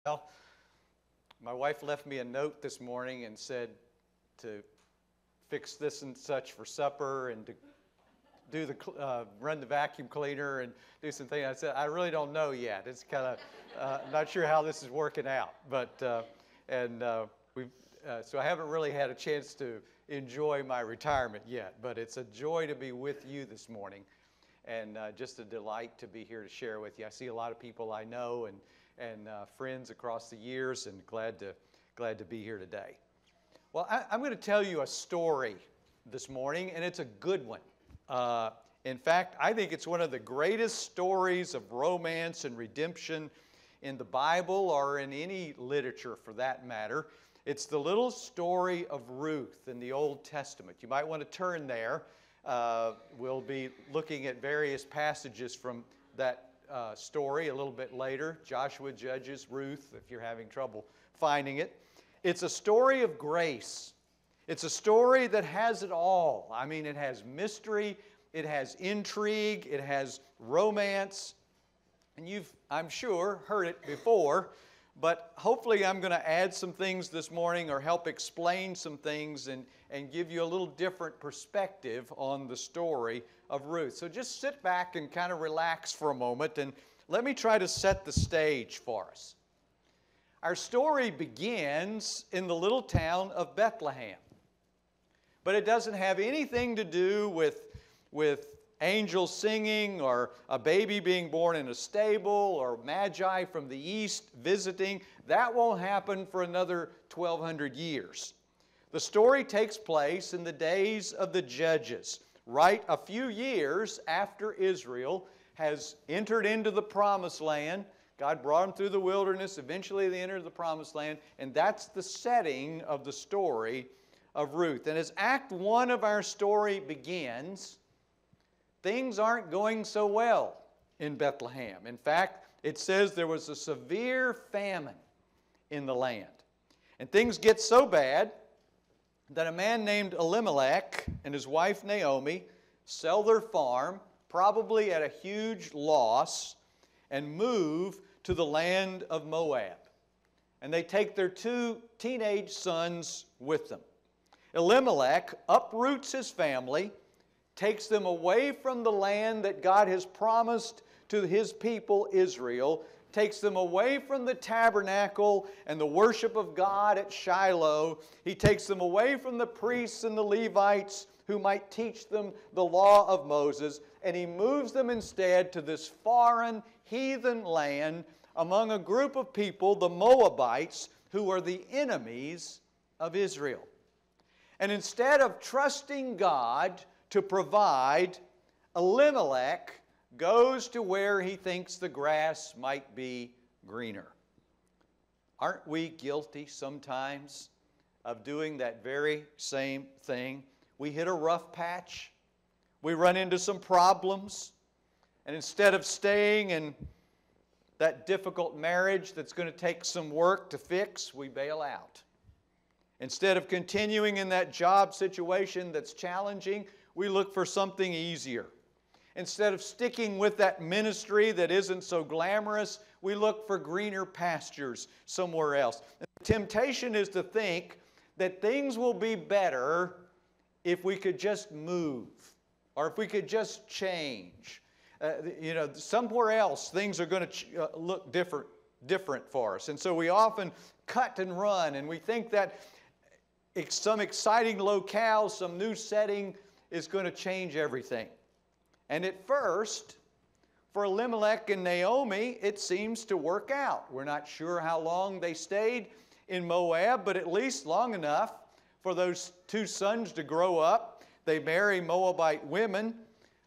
Well, my wife left me a note this morning and said to fix this and such for supper and to do run the vacuum cleaner and do some things. I said, I really don't know yet. It's kind of not sure how this is working out. But so I haven't really had a chance to enjoy my retirement yet. But it's a joy to be with you this morning, and just a delight to be here to share with you. I see a lot of people I know and friends across the years, and glad to be here today. Well, I'm going to tell you a story this morning, and it's a good one. In fact, I think it's one of the greatest stories of romance and redemption in the Bible or in any literature for that matter. It's the little story of Ruth in the Old Testament. You might want to turn there. We'll be looking at various passages from that story a little bit later. Joshua, Judges, Ruth, if you're having trouble finding it. It's a story of grace. It's a story that has it all. I mean, it has mystery, it has intrigue, it has romance, and you've, I'm sure, heard it before, but hopefully I'm going to add some things this morning or help explain some things and give you a little different perspective on the story of Ruth. So just sit back and kind of relax for a moment and let me try to set the stage for us. Our story begins in the little town of Bethlehem, but it doesn't have anything to do with angels singing or a baby being born in a stable or magi from the east visiting. That won't happen for another 1,200 years. The story takes place in the days of the Judges, right a few years after Israel has entered into the Promised Land. God brought them through the wilderness. Eventually they entered the Promised Land, and that's the setting of the story of Ruth. And as Act 1 of our story begins, things aren't going so well in Bethlehem. In fact, it says there was a severe famine in the land. And things get so bad that a man named Elimelech and his wife Naomi sell their farm, probably at a huge loss, and move to the land of Moab. And they take their 2 teenage sons with them. Elimelech uproots his family, takes them away from the land that God has promised to his people Israel, takes them away from the tabernacle and the worship of God at Shiloh. He takes them away from the priests and the Levites who might teach them the law of Moses, and he moves them instead to this foreign, heathen land among a group of people, the Moabites, who are the enemies of Israel. And instead of trusting God to provide, Elimelech goes to where he thinks the grass might be greener. Aren't we guilty sometimes of doing that very same thing? We hit a rough patch, we run into some problems, and instead of staying in that difficult marriage that's going to take some work to fix, we bail out. Instead of continuing in that job situation that's challenging, we look for something easier. Instead of sticking with that ministry that isn't so glamorous, we look for greener pastures somewhere else. And the temptation is to think that things will be better if we could just move or if we could just change. Somewhere else things are going to look different for us. And so we often cut and run, and we think that some exciting locale, some new setting is going to change everything. And at first, for Elimelech and Naomi, it seems to work out. We're not sure how long they stayed in Moab, but at least long enough for those 2 sons to grow up. They marry Moabite women,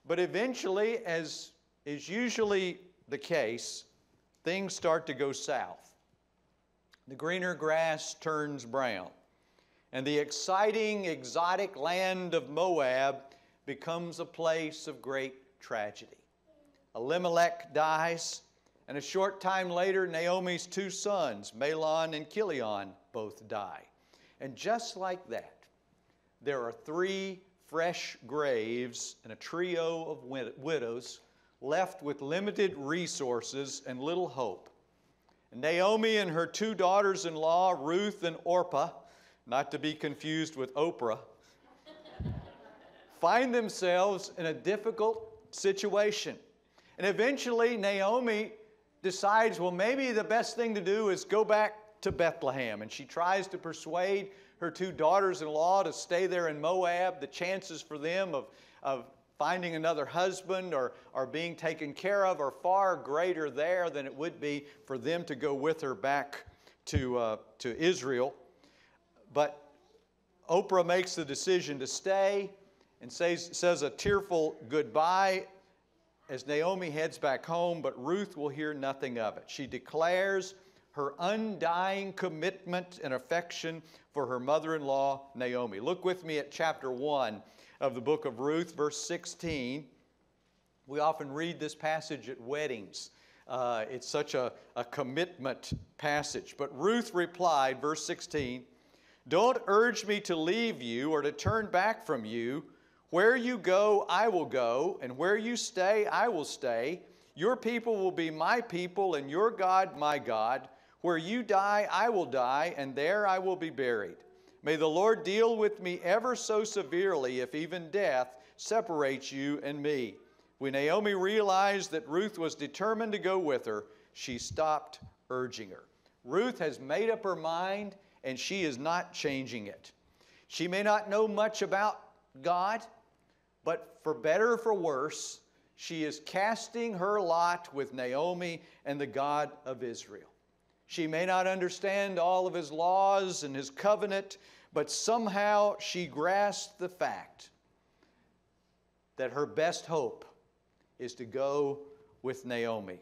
but eventually, as is usually the case, things start to go south. The greener grass turns brown, and the exciting, exotic land of Moab becomes a place of great tragedy. Elimelech dies, and a short time later, Naomi's 2 sons, Mahlon and Chilion, both die. And just like that, there are 3 fresh graves and a trio of widows left with limited resources and little hope Naomi and her two daughters-in-law, Ruth and Orpah, not to be confused with Oprah, find themselves in a difficult situation. And eventually Naomi decides, well, maybe the best thing to do is go back to Bethlehem. And she tries to persuade her two daughters-in-law to stay there in Moab. The chances for them of finding another husband or being taken care of are far greater there than it would be for them to go with her back to Israel. But Oprah makes the decision to stay and says a tearful goodbye as Naomi heads back home, but Ruth will hear nothing of it. She declares her undying commitment and affection for her mother-in-law, Naomi. Look with me at chapter 1 of the book of Ruth, verse 16. We often read this passage at weddings. It's such a commitment passage. But Ruth replied, verse 16, "Don't urge me to leave you or to turn back from you. Where you go, I will go, and where you stay, I will stay. Your people will be my people, and your God, my God. Where you die, I will die, and there I will be buried. May the Lord deal with me ever so severely if even death separates you and me." When Naomi realized that Ruth was determined to go with her, she stopped urging her. Ruth has made up her mind, and she is not changing it. She may not know much about God, but for better or for worse, she is casting her lot with Naomi and the God of Israel. She may not understand all of His laws and His covenant, but somehow she grasps the fact that her best hope is to go with Naomi.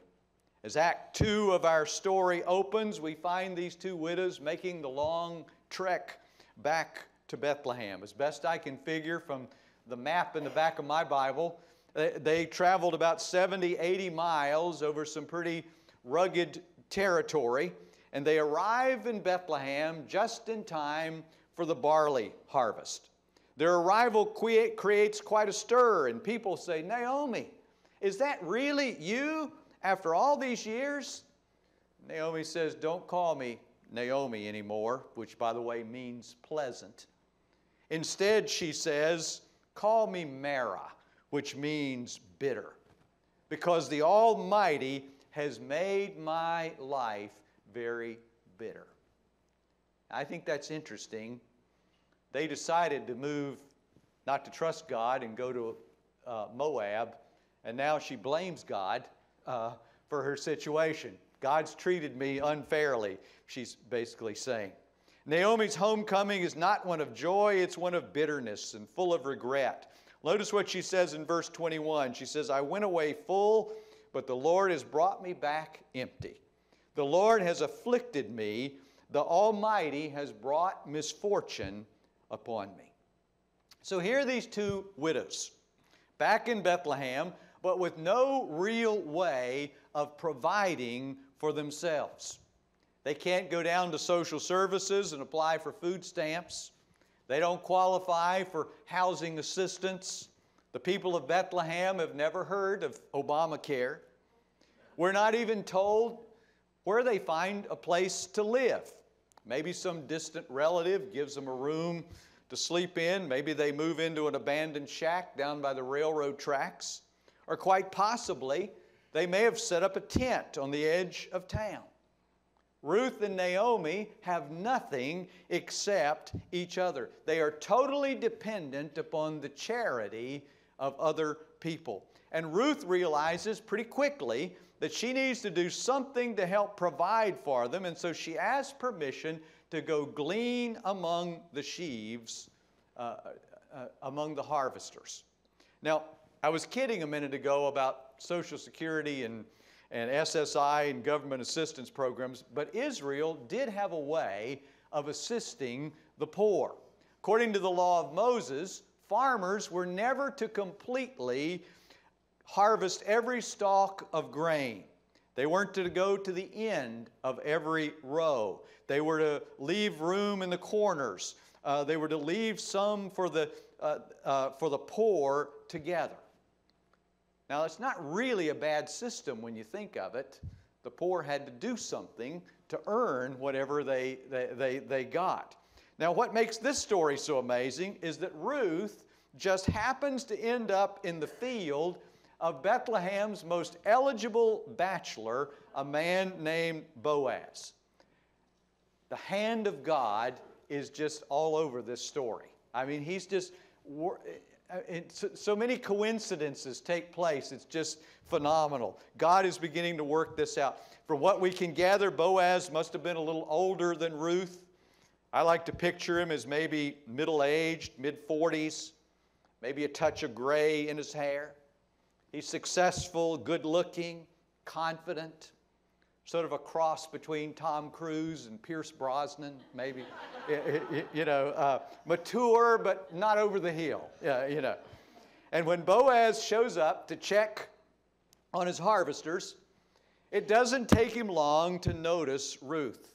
As Act 2 of our story opens, we find these two widows making the long trek back to Bethlehem. As best I can figure from the map in the back of my Bible, they traveled about 70, 80 miles over some pretty rugged territory, and they arrive in Bethlehem just in time for the barley harvest. Their arrival creates quite a stir, and people say, "Naomi, is that really you after all these years?" Naomi says, "Don't call me Naomi anymore," which, by the way, means pleasant. Instead, she says, "Call me Mara," which means bitter, because the Almighty has made my life very bitter. I think that's interesting. They decided to move, not to trust God and go to Moab, and now she blames God for her situation. God's treated me unfairly, she's basically saying. Naomi's homecoming is not one of joy, it's one of bitterness and full of regret. Notice what she says in verse 21. She says, "I went away full, but the Lord has brought me back empty. The Lord has afflicted me. The Almighty has brought misfortune upon me." So here are these two widows back in Bethlehem, but with no real way of providing for themselves. They can't go down to social services and apply for food stamps. They don't qualify for housing assistance. The people of Bethlehem have never heard of Obamacare. We're not even told where they find a place to live. Maybe some distant relative gives them a room to sleep in. Maybe they move into an abandoned shack down by the railroad tracks. Or quite possibly, they may have set up a tent on the edge of town. Ruth and Naomi have nothing except each other. They are totally dependent upon the charity of other people. And Ruth realizes pretty quickly that she needs to do something to help provide for them, and so she asks permission to go glean among the sheaves, among the harvesters. Now, I was kidding a minute ago about Social Security and SSI and government assistance programs, but Israel did have a way of assisting the poor. According to the law of Moses, farmers were never to completely harvest every stalk of grain. They weren't to go to the end of every row. They were to leave room in the corners. They were to leave some for the poor together. Now, it's not really a bad system when you think of it. The poor had to do something to earn whatever they got. Now, what makes this story so amazing is that Ruth just happens to end up in the field of Bethlehem's most eligible bachelor, a man named Boaz. The hand of God is just all over this story. I mean, he's just, so many coincidences take place. It's just phenomenal. God is beginning to work this out. From what we can gather, Boaz must have been a little older than Ruth. I like to picture him as maybe middle-aged, mid-40s, maybe a touch of gray in his hair. He's successful, good-looking, confident, sort of a cross between Tom Cruise and Pierce Brosnan, maybe, mature but not over the hill, And when Boaz shows up to check on his harvesters, it doesn't take him long to notice Ruth.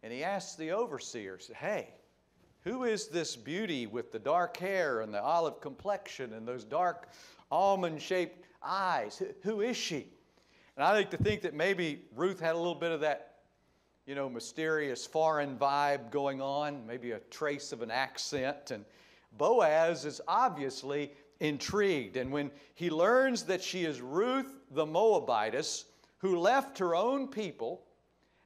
And he asks the overseers, hey, who is this beauty with the dark hair and the olive complexion and those dark almond-shaped eyes? Who is she? And I like to think that maybe Ruth had a little bit of that, mysterious foreign vibe going on, maybe a trace of an accent. And Boaz is obviously intrigued. And when he learns that she is Ruth the Moabitess, who left her own people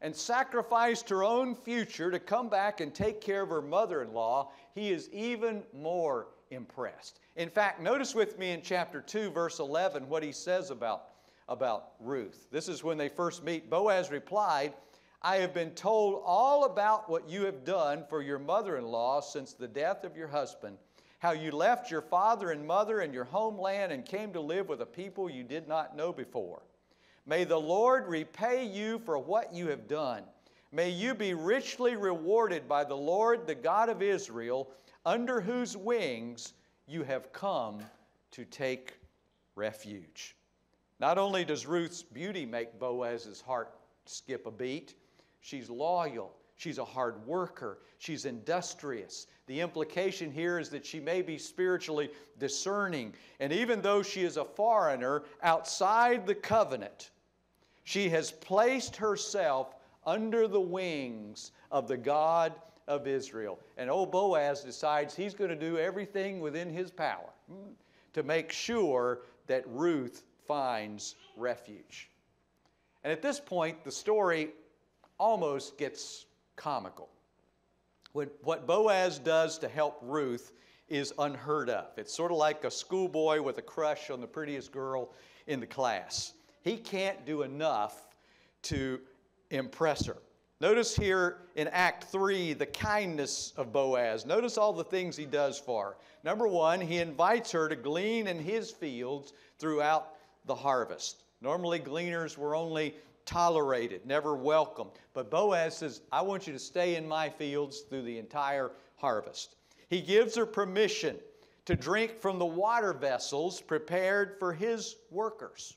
and sacrificed her own future to come back and take care of her mother-in-law, he is even more impressed. In fact, notice with me in chapter 2, verse 11, what he says about Ruth. This is when they first meet. Boaz replied, I have been told all about what you have done for your mother-in-law since the death of your husband, how you left your father and mother and your homeland and came to live with a people you did not know before. May the Lord repay you for what you have done. May you be richly rewarded by the Lord, the God of Israel, under whose wings you have come to take refuge. Not only does Ruth's beauty make Boaz's heart skip a beat, she's loyal, she's a hard worker, she's industrious. The implication here is that she may be spiritually discerning, and even though she is a foreigner outside the covenant, she has placed herself under the wings of the God of Israel. And old Boaz decides he's going to do everything within his power to make sure that Ruth finds refuge. And at this point, the story almost gets comical. What Boaz does to help Ruth is unheard of. It's sort of like a schoolboy with a crush on the prettiest girl in the class. He can't do enough to impress her. Notice here in Act 3 the kindness of Boaz. Notice all the things he does for her. Number one, he invites her to glean in his fields throughout the harvest. Normally gleaners were only tolerated, never welcomed. But Boaz says, I want you to stay in my fields through the entire harvest. He gives her permission to drink from the water vessels prepared for his workers.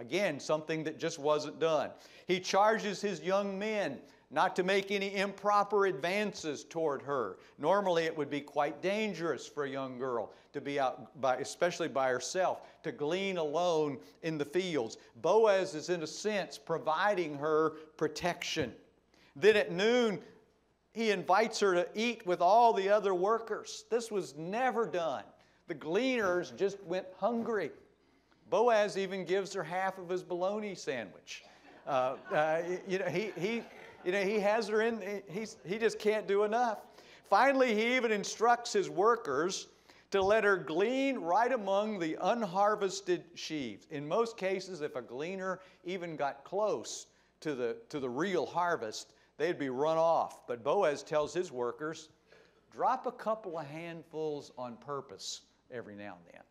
Again, something that just wasn't done. He charges his young men not to make any improper advances toward her. Normally, it would be quite dangerous for a young girl to be out, especially by herself, to glean alone in the fields. Boaz is, in a sense, providing her protection. Then at noon, he invites her to eat with all the other workers. This was never done. The gleaners just went hungry. Boaz even gives her half of his bologna sandwich. He has her in, he just can't do enough. Finally, he even instructs his workers to let her glean right among the unharvested sheaves. In most cases, if a gleaner even got close to the real harvest, they'd be run off. But Boaz tells his workers, drop a couple of handfuls on purpose every now and then.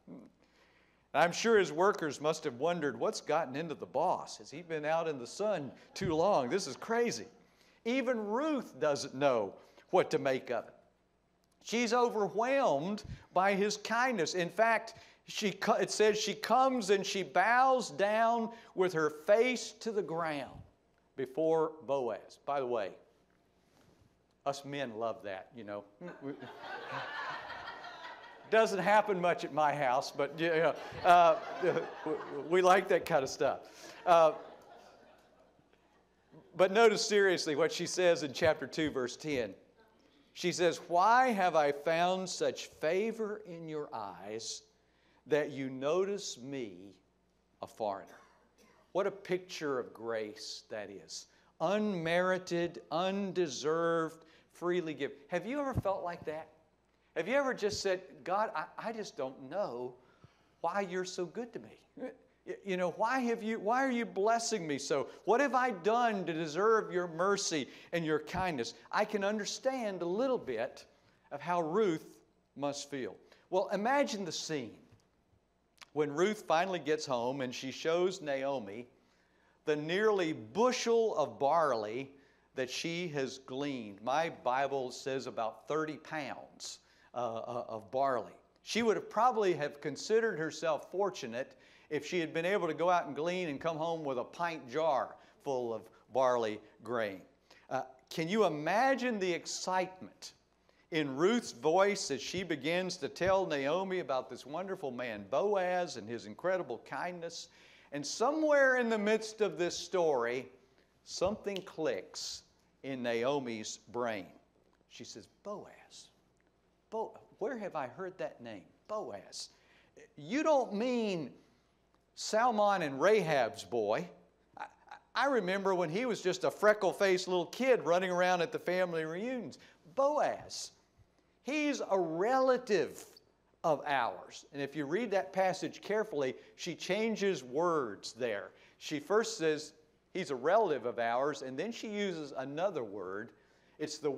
I'm sure his workers must have wondered, what's gotten into the boss? Has he been out in the sun too long? This is crazy. Even Ruth doesn't know what to make of it. She's overwhelmed by his kindness. In fact, it says she comes and she bows down with her face to the ground before Boaz. By the way, us men love that, Doesn't happen much at my house, but we like that kind of stuff. But notice seriously what she says in chapter 2, verse 10. She says, "Why have I found such favor in your eyes that you notice me, a foreigner?" What a picture of grace that is. Unmerited, undeserved, freely given. Have you ever felt like that? Have you ever just said, "God, I just don't know why you're so good to me? You know, why are you blessing me so? What have I done to deserve your mercy and your kindness?" I can understand a little bit of how Ruth must feel. Well, imagine the scene when Ruth finally gets home and she shows Naomi the nearly bushel of barley that she has gleaned. My Bible says about 30 pounds of barley. She would have probably have considered herself fortunate if she had been able to go out and glean and come home with a pint jar full of barley grain. Can you imagine the excitement in Ruth's voice as she begins to tell Naomi about this wonderful man, Boaz, and his incredible kindness? And somewhere in the midst of this story, something clicks in Naomi's brain. She says, "Boaz. Where have I heard that name? Boaz. You don't mean Salmon and Rahab's boy. I remember when he was just a freckle-faced little kid running around at the family reunions. Boaz, he's a relative of ours." And if you read that passage carefully, she changes words there. She first says, "He's a relative of ours," and then she uses another word. It's the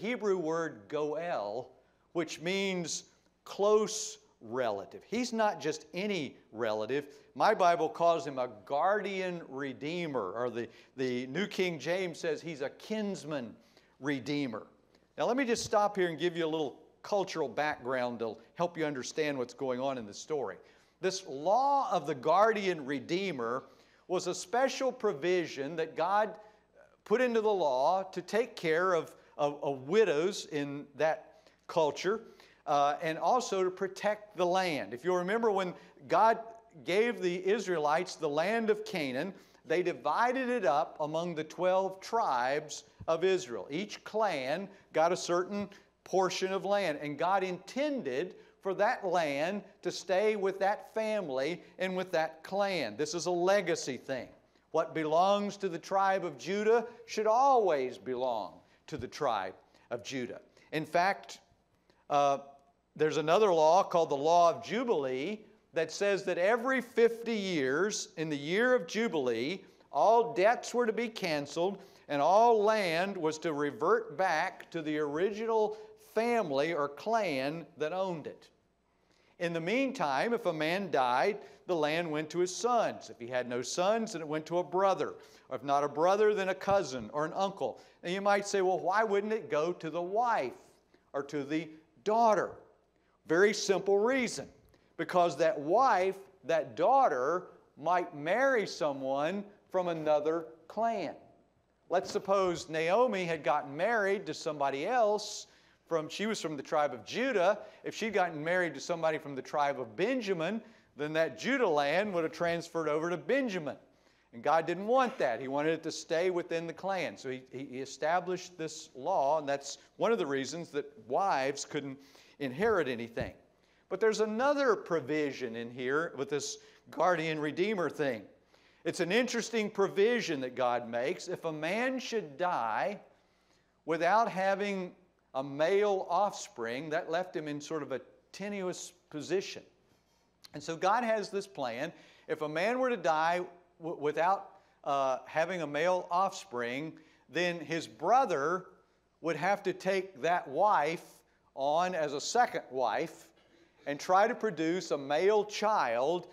Hebrew word goel, which means close relative. He's not just any relative. My Bible calls him a guardian redeemer, or the New King James says he's a kinsman redeemer. Now let me just stop here and give you a little cultural background to help you understand what's going on in the story. This law of the guardian redeemer was a special provision that God put into the law to take care of widows in that culture, and also to protect the land. If you remember, when God gave the Israelites the land of Canaan, they divided it up among the 12 tribes of Israel. Each clan got a certain portion of land, and God intended for that land to stay with that family and with that clan. This is a legacy thing. What belongs to the tribe of Judah should always belong to the tribe of Judah. In fact, there's another law called the Law of Jubilee that says that every 50 years, in the year of Jubilee, all debts were to be canceled and all land was to revert back to the original family or clan that owned it. In the meantime, if a man died, the land went to his sons. If he had no sons, then it went to a brother. Or if not a brother, then a cousin or an uncle. And you might say, well, why wouldn't it go to the wife or to the daughter? Very simple reason. Because that wife, that daughter, might marry someone from another clan. Let's suppose Naomi had gotten married to somebody else. She was from the tribe of Judah. If she'd gotten married to somebody from the tribe of Benjamin, then that Judah land would have transferred over to Benjamin. And God didn't want that. He wanted it to stay within the clan. So he established this law, and that's one of the reasons that wives couldn't inherit anything. But there's another provision in here with this guardian redeemer thing. It's an interesting provision that God makes. If a man should die without having a male offspring, that left him in sort of a tenuous position. And so God has this plan. If a man were to die without having a male offspring, then his brother would have to take that wife on as a second wife and try to produce a male child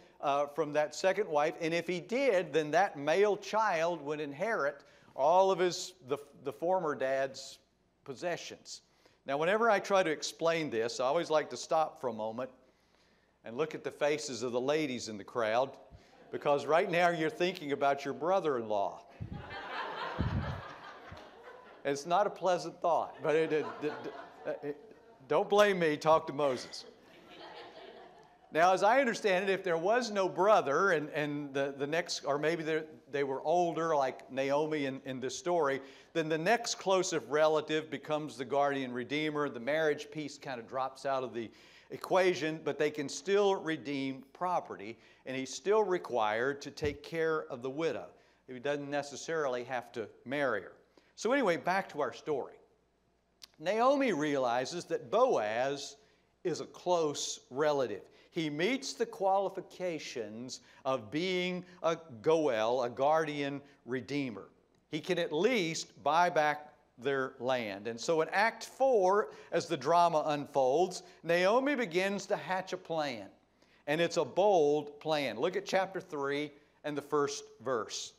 from that second wife. And if he did, then that male child would inherit all of the former dad's possessions. Now, whenever I try to explain this, I always like to stop for a moment and look at the faces of the ladies in the crowd, because right now you're thinking about your brother-in-law. It's not a pleasant thought, but don't blame me, talk to Moses. Now, as I understand it, if there was no brother and the next, or maybe they were older like Naomi in this story, then the next closest relative becomes the guardian redeemer. The marriage piece kind of drops out of the equation, but they can still redeem property, and he's still required to take care of the widow. He doesn't necessarily have to marry her. So anyway, back to our story. Naomi realizes that Boaz is a close relative. He meets the qualifications of being a goel, a guardian redeemer. He can at least buy back their land. And so in Act 4, as the drama unfolds, Naomi begins to hatch a plan. And it's a bold plan. Look at chapter 3 and the first verse.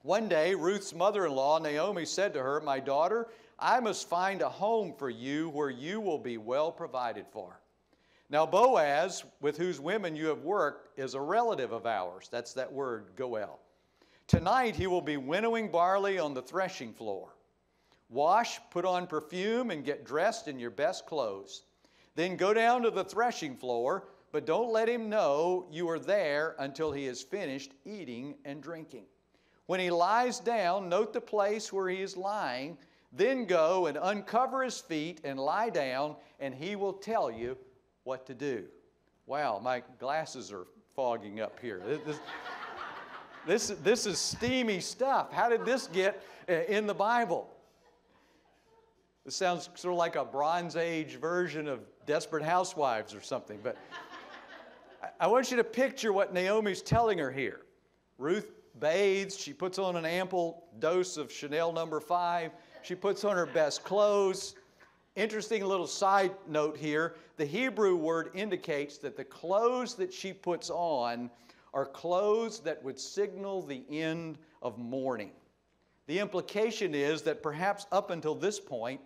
One day, Ruth's mother-in-law, Naomi, said to her, "My daughter, I must find a home for you where you will be well provided for. Now Boaz, with whose women you have worked, is a relative of ours." That's that word, goel. "Tonight he will be winnowing barley on the threshing floor. Wash, put on perfume, and get dressed in your best clothes. Then go down to the threshing floor, but don't let him know you are there until he has finished eating and drinking. When he lies down, note the place where he is lying. Then go and uncover his feet and lie down, and he will tell you what to do." Wow, my glasses are fogging up here. This is steamy stuff. How did this get in the Bible? This sounds sort of like a Bronze Age version of Desperate Housewives or something. But I want you to picture what Naomi's telling her here. Ruth bathes. She puts on an ample dose of Chanel No. 5. She puts on her best clothes. Interesting little side note here. The Hebrew word indicates that the clothes that she puts on are clothes that would signal the end of mourning. The implication is that perhaps up until this point,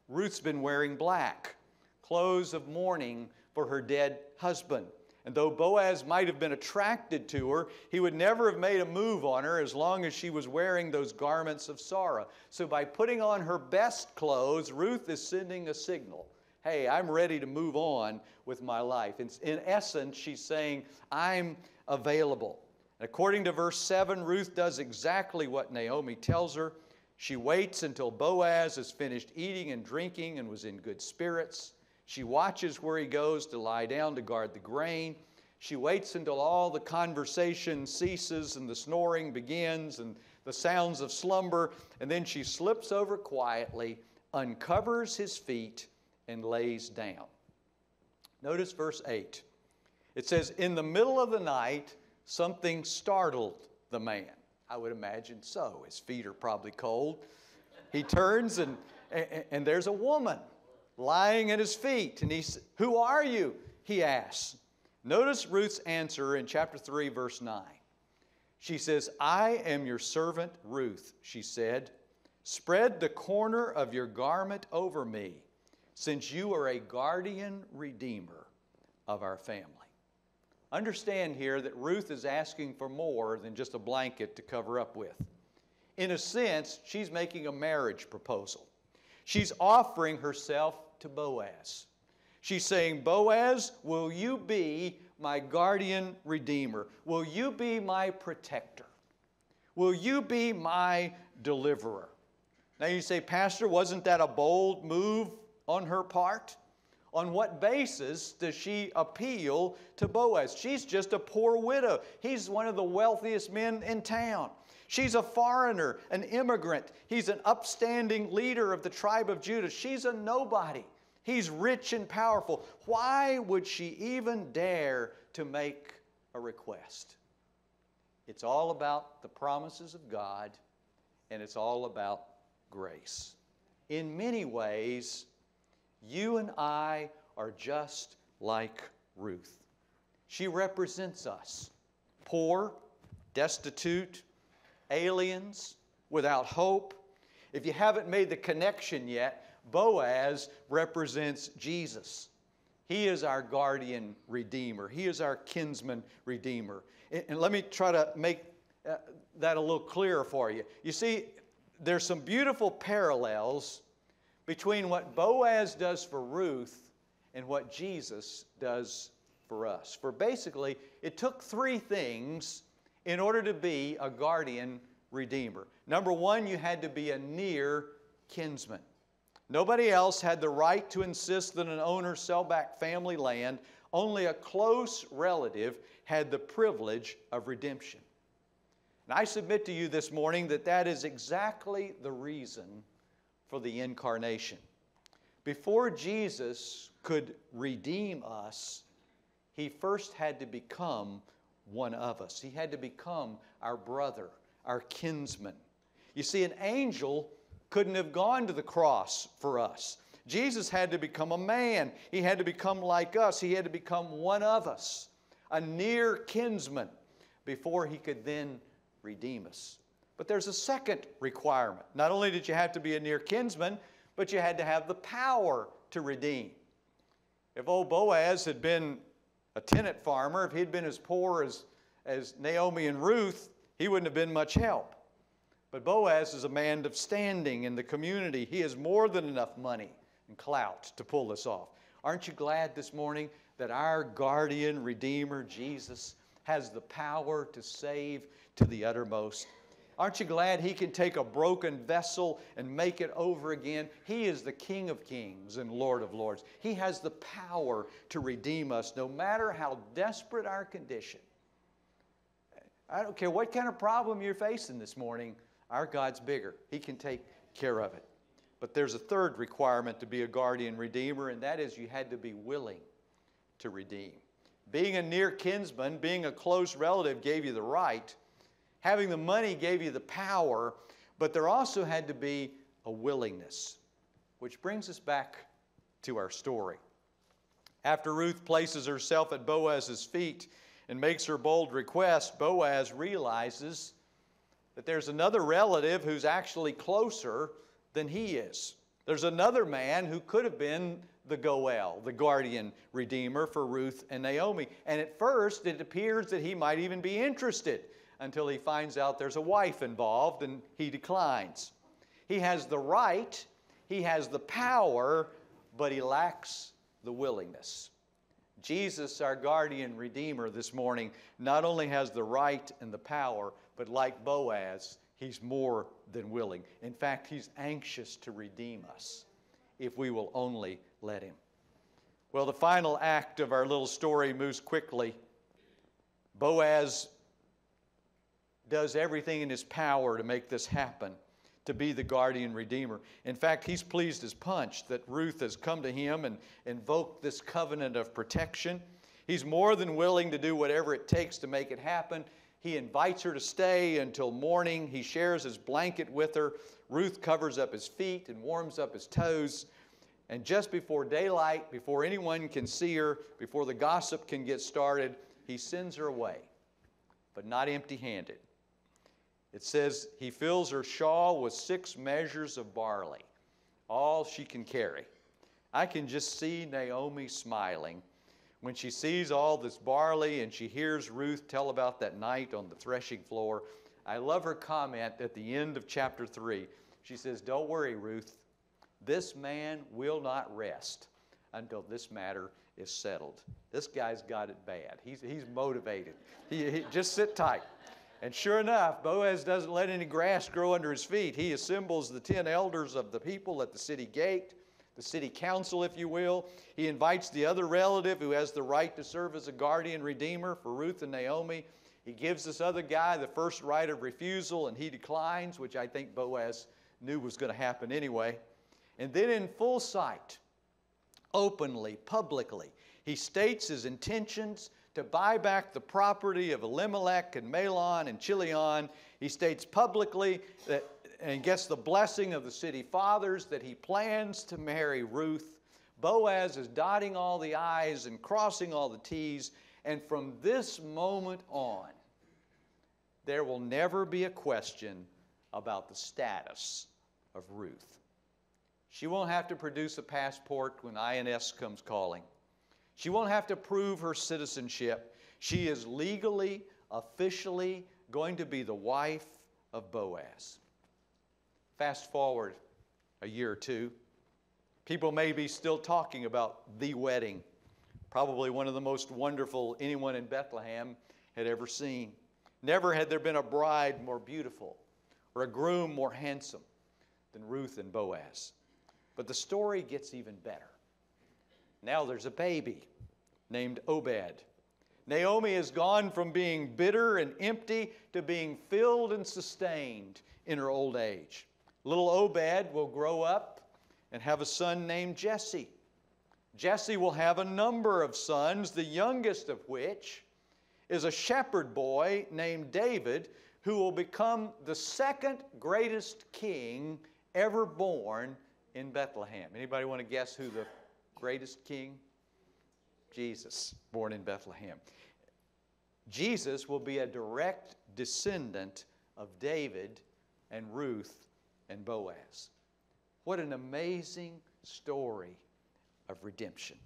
Ruth's been wearing black, clothes of mourning for her dead husband. And though Boaz might have been attracted to her, he would never have made a move on her as long as she was wearing those garments of sorrow. So by putting on her best clothes, Ruth is sending a signal. Hey, I'm ready to move on with my life. In essence, she's saying, I'm available. According to verse 7, Ruth does exactly what Naomi tells her. She waits until Boaz has finished eating and drinking and was in good spirits. She watches where he goes to lie down to guard the grain. She waits until all the conversation ceases and the snoring begins and the sounds of slumber, and then she slips over quietly, uncovers his feet, and lays down. Notice verse 8. It says, "In the middle of the night, something startled the man." I would imagine so. His feet are probably cold. He turns and there's a woman lying at his feet. And "Who are you?" he asks. Notice Ruth's answer in chapter 3, verse 9. She says, "I am your servant Ruth," she said. "Spread the corner of your garment over me, since you are a guardian redeemer of our family." Understand here that Ruth is asking for more than just a blanket to cover up with. In a sense, she's making a marriage proposal. She's offering herself to Boaz. She's saying, "Boaz, will you be my guardian redeemer? Will you be my protector? Will you be my deliverer?" Now you say, "Pastor, wasn't that a bold move on her part?" On what basis does she appeal to Boaz? She's just a poor widow. He's one of the wealthiest men in town. She's a foreigner, an immigrant. He's an upstanding leader of the tribe of Judah. She's a nobody. He's rich and powerful. Why would she even dare to make a request? It's all about the promises of God, and it's all about grace. In many ways, you and I are just like Ruth. She represents us, poor, destitute, aliens, without hope. If you haven't made the connection yet, Boaz represents Jesus. He is our guardian redeemer. He is our kinsman redeemer. And let me try to make that a little clearer for you. You see, there's some beautiful parallels between what Boaz does for Ruth and what Jesus does for us. For basically, it took three things in order to be a guardian redeemer. Number one, you had to be a near kinsman. Nobody else had the right to insist that an owner sell back family land. Only a close relative had the privilege of redemption. And I submit to you this morning that that is exactly the reason for the incarnation. Before Jesus could redeem us, He first had to become one of us. He had to become our brother, our kinsman. You see, an angel couldn't have gone to the cross for us. Jesus had to become a man. He had to become like us. He had to become one of us, a near kinsman, before He could then redeem us. But there's a second requirement. Not only did you have to be a near kinsman, but you had to have the power to redeem. If old Boaz had been a tenant farmer, if he'd been as poor as Naomi and Ruth, he wouldn't have been much help. But Boaz is a man of standing in the community. He has more than enough money and clout to pull this off. Aren't you glad this morning that our guardian redeemer, Jesus, has the power to save to the uttermost? Aren't you glad He can take a broken vessel and make it over again? He is the King of kings and Lord of lords. He has the power to redeem us no matter how desperate our condition. I don't care what kind of problem you're facing this morning, our God's bigger. He can take care of it. But there's a third requirement to be a guardian redeemer, and that is you had to be willing to redeem. Being a near kinsman, being a close relative gave you the right. Having the money gave you the power, but there also had to be a willingness. Which brings us back to our story. After Ruth places herself at Boaz's feet and makes her bold request, Boaz realizes that there's another relative who's actually closer than he is. There's another man who could have been the Goel, the guardian redeemer for Ruth and Naomi. And at first, it appears that he might even be interested until he finds out there's a wife involved and he declines. He has the right, he has the power, but he lacks the willingness. Jesus, our guardian redeemer this morning, not only has the right and the power, but like Boaz, He's more than willing. In fact, He's anxious to redeem us if we will only let Him. Well, the final act of our little story moves quickly. Boaz does everything in his power to make this happen, to be the guardian redeemer. In fact, he's pleased as punch that Ruth has come to him and invoked this covenant of protection. He's more than willing to do whatever it takes to make it happen. He invites her to stay until morning. He shares his blanket with her. Ruth covers up his feet and warms up his toes. And just before daylight, before anyone can see her, before the gossip can get started, he sends her away, but not empty-handed. It says he fills her shawl with 6 measures of barley, all she can carry. I can just see Naomi smiling when she sees all this barley and she hears Ruth tell about that night on the threshing floor. I love her comment at the end of chapter 3. She says, "Don't worry, Ruth. This man will not rest until this matter is settled." This guy's got it bad. He's motivated. He just sit tight. And sure enough, Boaz doesn't let any grass grow under his feet. He assembles the 10 elders of the people at the city gate, the city council, if you will. He invites the other relative who has the right to serve as a guardian redeemer for Ruth and Naomi. He gives this other guy the first right of refusal, and he declines, which I think Boaz knew was going to happen anyway. And then in full sight, openly, publicly, he states his intentions to buy back the property of Elimelech and Mahlon and Chilion. He states publicly that, and gets the blessing of the city fathers, that he plans to marry Ruth. Boaz is dotting all the I's and crossing all the T's. And from this moment on, there will never be a question about the status of Ruth. She won't have to produce a passport when INS comes calling. She won't have to prove her citizenship. She is legally, officially going to be the wife of Boaz. Fast forward a year or two. People may be still talking about the wedding. Probably one of the most wonderful anyone in Bethlehem had ever seen. Never had there been a bride more beautiful or a groom more handsome than Ruth and Boaz. But the story gets even better. Now there's a baby named Obed. Naomi has gone from being bitter and empty to being filled and sustained in her old age. Little Obed will grow up and have a son named Jesse. Jesse will have a number of sons, the youngest of which is a shepherd boy named David, who will become the second greatest king ever born in Bethlehem. Anybody want to guess who the greatest king? Jesus, born in Bethlehem. Jesus will be a direct descendant of David and Ruth and Boaz. What an amazing story of redemption.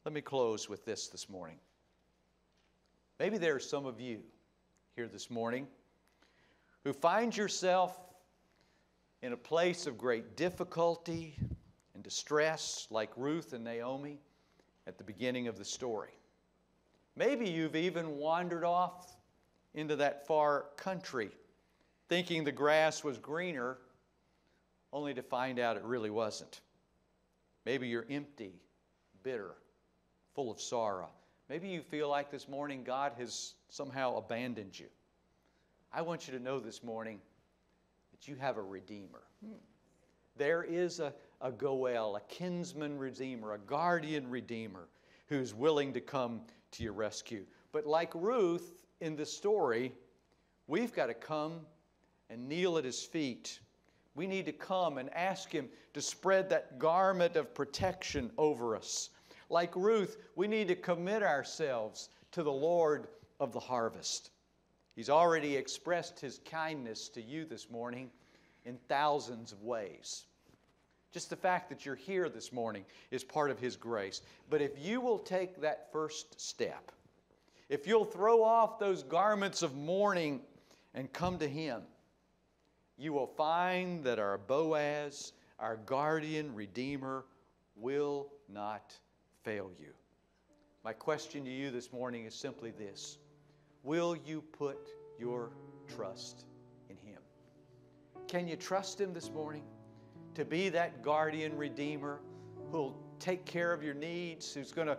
Let me close with this morning. Maybe there are some of you here this morning who find yourself in a place of great difficulty and distress like Ruth and Naomi at the beginning of the story. Maybe you've even wandered off into that far country thinking the grass was greener, only to find out it really wasn't. Maybe you're empty, bitter, full of sorrow. Maybe you feel like this morning God has somehow abandoned you. I want you to know this morning that you have a Redeemer. There is a Goel, a kinsman Redeemer, a guardian Redeemer who's willing to come to your rescue. But like Ruth in the story, we've got to come and kneel at His feet. We need to come and ask Him to spread that garment of protection over us. Like Ruth, we need to commit ourselves to the Lord of the harvest. He's already expressed His kindness to you this morning in thousands of ways. Just the fact that you're here this morning is part of His grace. But if you will take that first step, if you'll throw off those garments of mourning and come to Him, you will find that our Boaz, our guardian Redeemer, will not fail you. My question to you this morning is simply this: will you put your trust in Him? Can you trust Him this morning to be that guardian Redeemer who'll take care of your needs, who's going to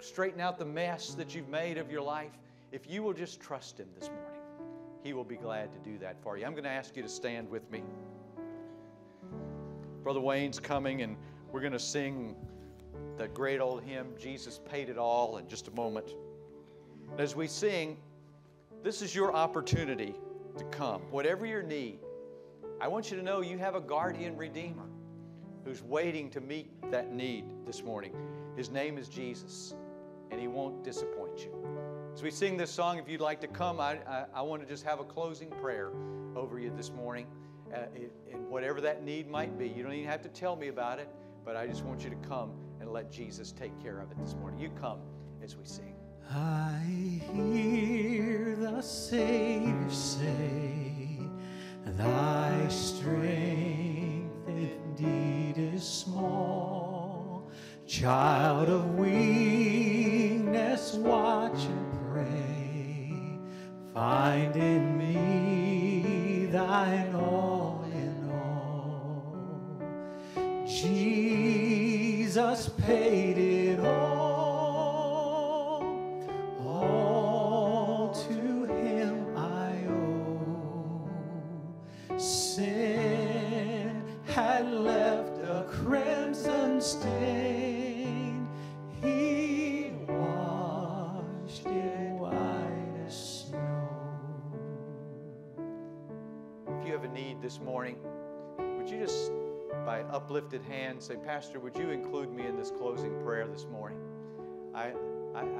straighten out the mess that you've made of your life? If you will just trust Him this morning, He will be glad to do that for you. I'm going to ask you to stand with me. Brother Wayne's coming, and we're going to sing that great old hymn, Jesus Paid It All, in just a moment. As we sing, this is your opportunity to come. Whatever your need, I want you to know you have a guardian Redeemer who's waiting to meet that need this morning. His name is Jesus, and He won't disappoint you. As we sing this song, if you'd like to come, I want to just have a closing prayer over you this morning. And whatever that need might be, you don't even have to tell me about it, but I just want you to come and let Jesus take care of it this morning. You come as we sing. I hear the Savior say, Thy strength indeed is small. Child of weakness, watch and pray. Find in me thine all in all. Jesus paid it all to Him I owe. Sin had left a crimson stain, He washed it white as snow. If you have a need this morning, would you just, by uplifted hand, say, Pastor, would you include me in this closing prayer this morning? I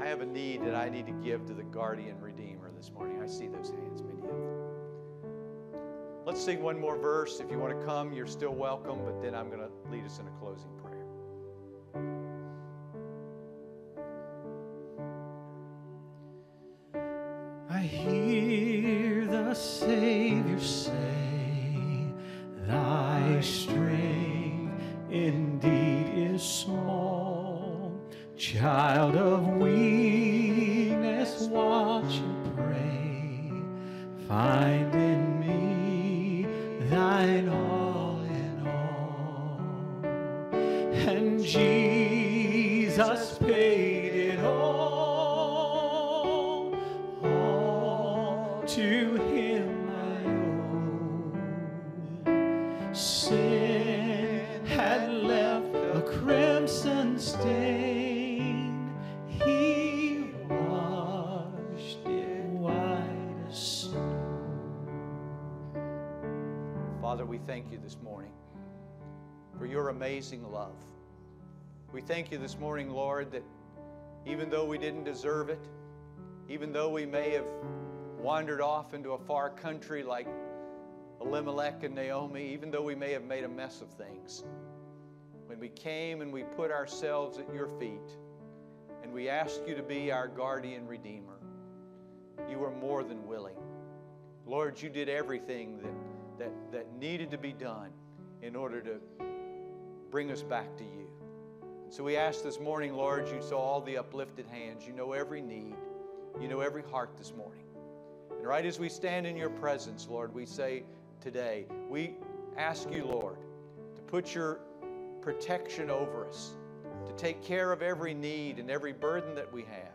have a need that I need to give to the guardian Redeemer this morning. I see those hands, many of them. Let's sing one more verse. If you want to come, you're still welcome, but then I'm going to lead us in a closing prayer. I hear the Savior say, Thy strength indeed is small. child of weakness, watch and pray. Find in me thine all in all. And Jesus paid it all to him I owe. Sin had left a crimson stain, he washed it white as snow. Father, we thank you this morning for your amazing love. We thank you this morning, Lord, that even though we didn't deserve it, even though we may have wandered off into a far country like Elimelech and Naomi, even though we may have made a mess of things, when we came and we put ourselves at your feet and we asked you to be our guardian redeemer, you were more than willing. Lord, you did everything that needed to be done in order to bring us back to you. So we ask this morning, Lord, you saw all the uplifted hands. You know every need. You know every heart this morning. And right as we stand in your presence, Lord, we say today, we ask you, Lord, to put your protection over us, to take care of every need and every burden that we have.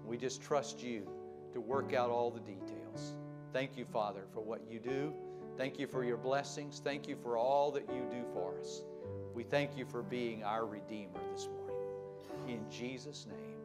We just trust you to work out all the details. Thank you, Father, for what you do. Thank you for your blessings. Thank you for all that you do for us. We thank you for being our Redeemer this morning. In Jesus' name.